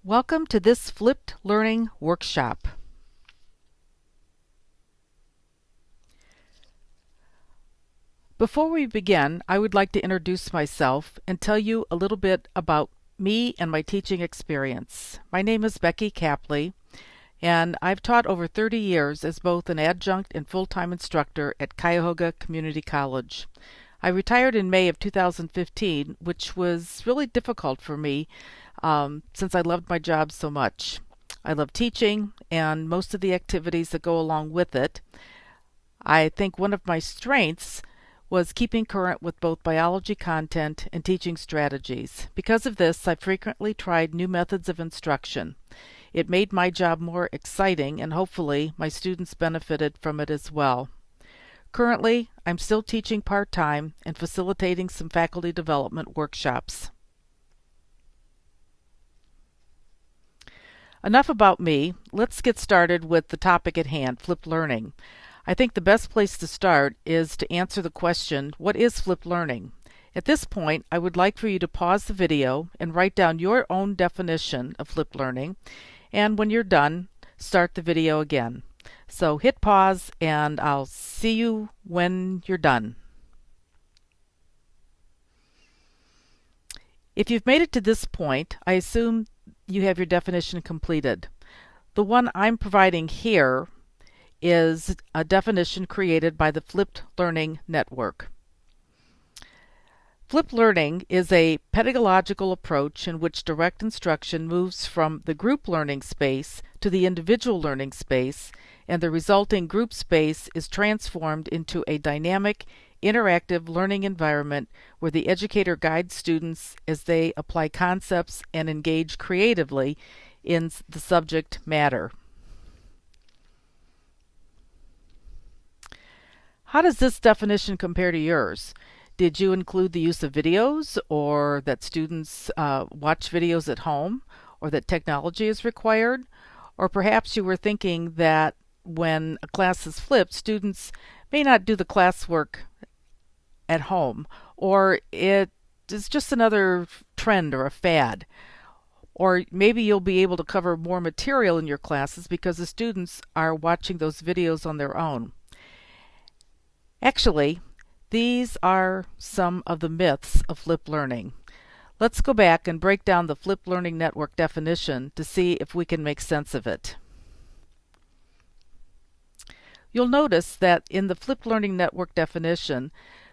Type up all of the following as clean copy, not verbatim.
Welcome to this flipped learning workshop. Before we begin, I would like to introduce myself and tell you a little bit about me and my teaching experience. My name is Becky Capley, and I've taught over 30 years as both an adjunct and full-time instructor at Cuyahoga Community College. I retired in May of 2015, which was really difficult for me since I loved my job so much. I love teaching and most of the activities that go along with it. I think one of my strengths was keeping current with both biology content and teaching strategies. Because of this, I frequently tried new methods of instruction. It made my job more exciting, and hopefully my students benefited from it as well. Currently, I'm still teaching part-time and facilitating some faculty development workshops. Enough about me. Let's get started with the topic at hand, flipped learning. I think the best place to start is to answer the question, what is flipped learning? At this point, I would like for you to pause the video and write down your own definition of flipped learning, and when you're done, start the video again. So hit pause and I'll see you when you're done. If you've made it to this point, I assume you have your definition completed. The one I'm providing here is a definition created by the Flipped Learning Network. Flipped learning is a pedagogical approach in which direct instruction moves from the group learning space to the individual learning space, and the resulting group space is transformed into a dynamic, interactive learning environment where the educator guides students as they apply concepts and engage creatively in the subject matter. How does this definition compare to yours? Did you include the use of videos, or that students watch videos at home, or that technology is required? Or perhaps you were thinking that when a class is flipped, students may not do the classwork at home, or it is just another trend or a fad. Or maybe you'll be able to cover more material in your classes because the students are watching those videos on their own. Actually, these are some of the myths of flipped learning. Let's go back and break down the Flipped Learning Network definition to see if we can make sense of it. You'll notice that in the Flipped Learning Network definition,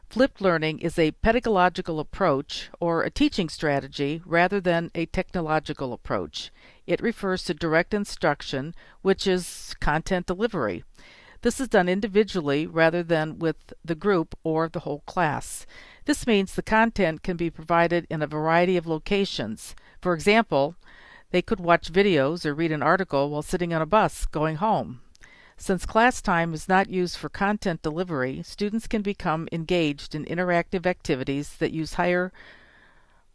flipped learning is a pedagogical approach or a teaching strategy rather than a technological approach. It refers to direct instruction, which is content delivery. This is done individually rather than with the group or the whole class. This means the content can be provided in a variety of locations. For example, they could watch videos or read an article while sitting on a bus going home. Since class time is not used for content delivery, students can become engaged in interactive activities that use higher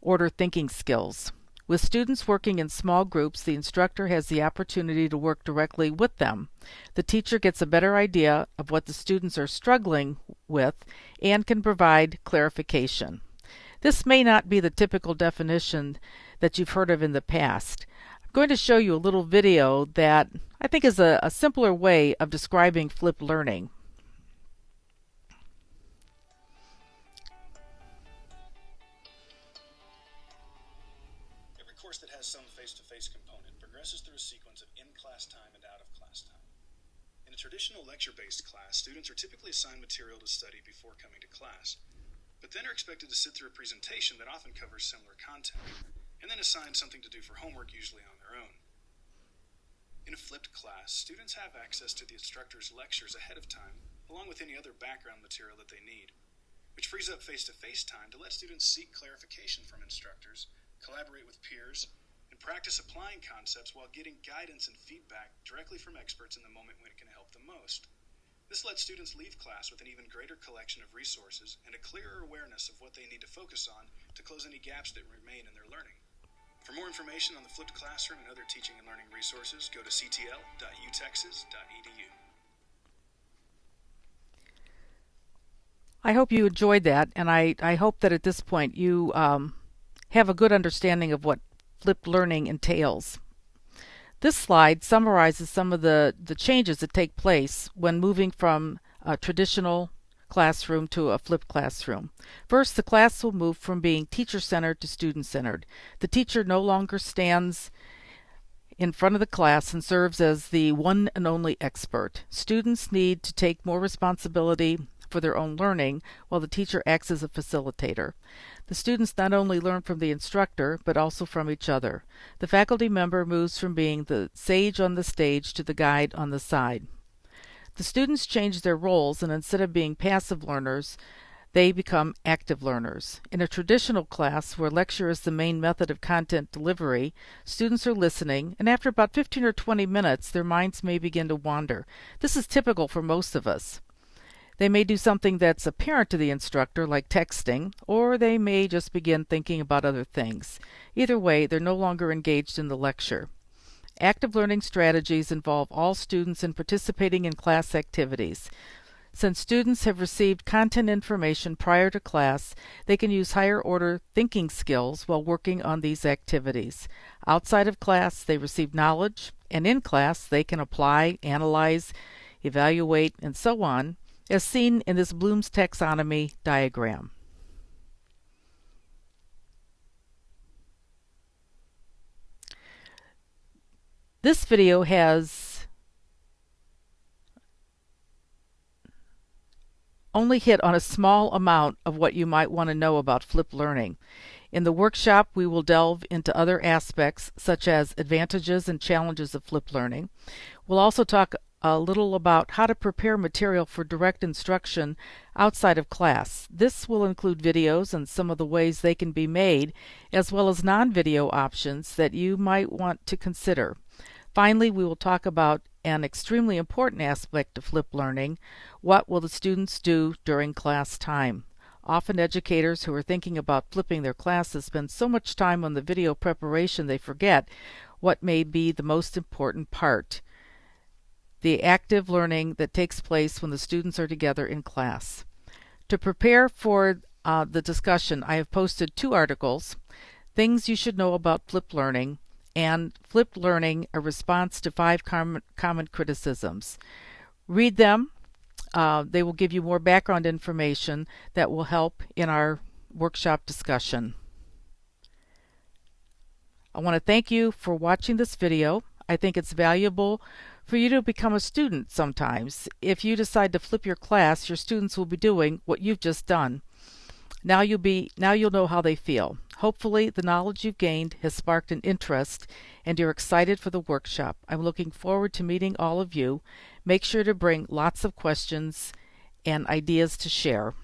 order thinking skills. With students working in small groups, the instructor has the opportunity to work directly with them. The teacher gets a better idea of what the students are struggling with and can provide clarification. This may not be the typical definition that you've heard of in the past. I'm going to show you a little video that I think is a simpler way of describing flipped learning. Every course that has some face-to-face component progresses through a sequence of in-class time and out-of-class time. In a traditional lecture-based class, students are typically assigned material to study before coming to class, but then are expected to sit through a presentation that often covers similar content, and then assigned something to do for homework, usually on their own. In a flipped class, students have access to the instructor's lectures ahead of time, along with any other background material that they need, which frees up face-to-face time to let students seek clarification from instructors, collaborate with peers, and practice applying concepts while getting guidance and feedback directly from experts in the moment when it can help them most. This lets students leave class with an even greater collection of resources and a clearer awareness of what they need to focus on to close any gaps that remain in their learning. For more information on the flipped classroom and other teaching and learning resources, go to ctl.utexas.edu. I hope you enjoyed that, and I hope that at this point you have a good understanding of what flipped learning entails. This slide summarizes some of the changes that take place when moving from a traditional classroom to a flipped classroom. First, the class will move from being teacher-centered to student-centered. The teacher no longer stands in front of the class and serves as the one and only expert. Students need to take more responsibility for their own learning, while the teacher acts as a facilitator. The students not only learn from the instructor, but also from each other. The faculty member moves from being the sage on the stage to the guide on the side. The students change their roles, and instead of being passive learners, they become active learners. In a traditional class where lecture is the main method of content delivery, students are listening, and after about 15 or 20 minutes, their minds may begin to wander. This is typical for most of us. They may do something that's apparent to the instructor, like texting, or they may just begin thinking about other things. Either way, they're no longer engaged in the lecture. Active learning strategies involve all students in participating in class activities. Since students have received content information prior to class, they can use higher order thinking skills while working on these activities. Outside of class, they receive knowledge, and in class, they can apply, analyze, evaluate, and so on, as seen in this Bloom's taxonomy diagram. This video has only hit on a small amount of what you might want to know about flipped learning. In the workshop, we will delve into other aspects such as advantages and challenges of flipped learning. We'll also talk a little about how to prepare material for direct instruction outside of class. This will include videos and some of the ways they can be made, as well as non-video options that you might want to consider. Finally, we will talk about an extremely important aspect of flipped learning: what will the students do during class time? Often educators who are thinking about flipping their classes spend so much time on the video preparation they forget what may be the most important part: the active learning that takes place when the students are together in class. To prepare for the discussion, I have posted 2 articles: Things You Should Know About Flipped Learning and Flipped Learning, a Response to 5 Common Criticisms. Read them. They will give you more background information that will help in our workshop discussion. I want to thank you for watching this video. I think it's valuable for you to become a student sometimes. If you decide to flip your class, your students will be doing what you've just done. Now you'll know how they feel. Hopefully, the knowledge you've gained has sparked an interest and you're excited for the workshop. I'm looking forward to meeting all of you. Make sure to bring lots of questions and ideas to share.